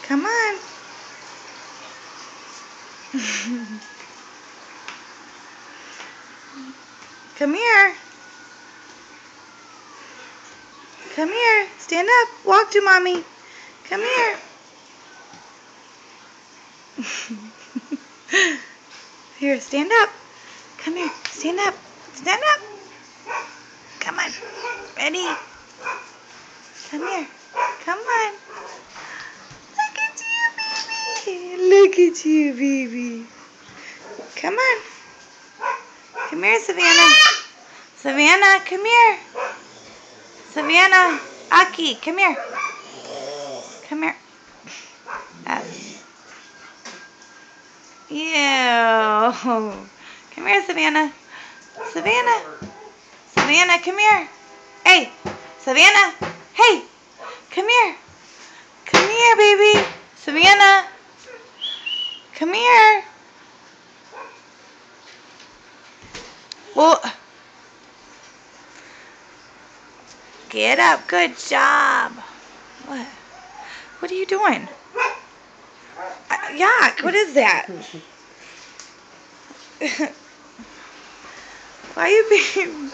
Come on. Come here. Come here. Stand up. Walk to mommy. Come here. Here, stand up. Come here. Stand up. Stand up. Come on. Ready? Come here. Come on. Look at you, baby. Look at you, baby. Come on. Come here, Savannah. Savannah, come here. Savannah. Aki, come here. Come here. Ew. Come here, Savannah. Savannah. Savannah, come here. Hey, Savannah. Hey, come here. Come here, baby. Savannah. Come here. Well, get up. Good job. What? What are you doing? Yuck. What is that? Why are you being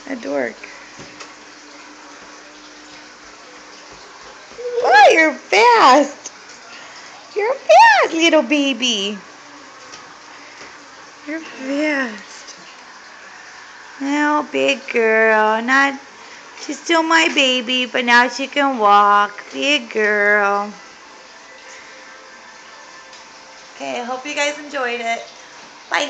a dork? Oh, you're fast. You're fast, little baby. You're fast. Oh, big girl. She's still my baby, but now she can walk. Big girl. Okay, I hope you guys enjoyed it. Bye.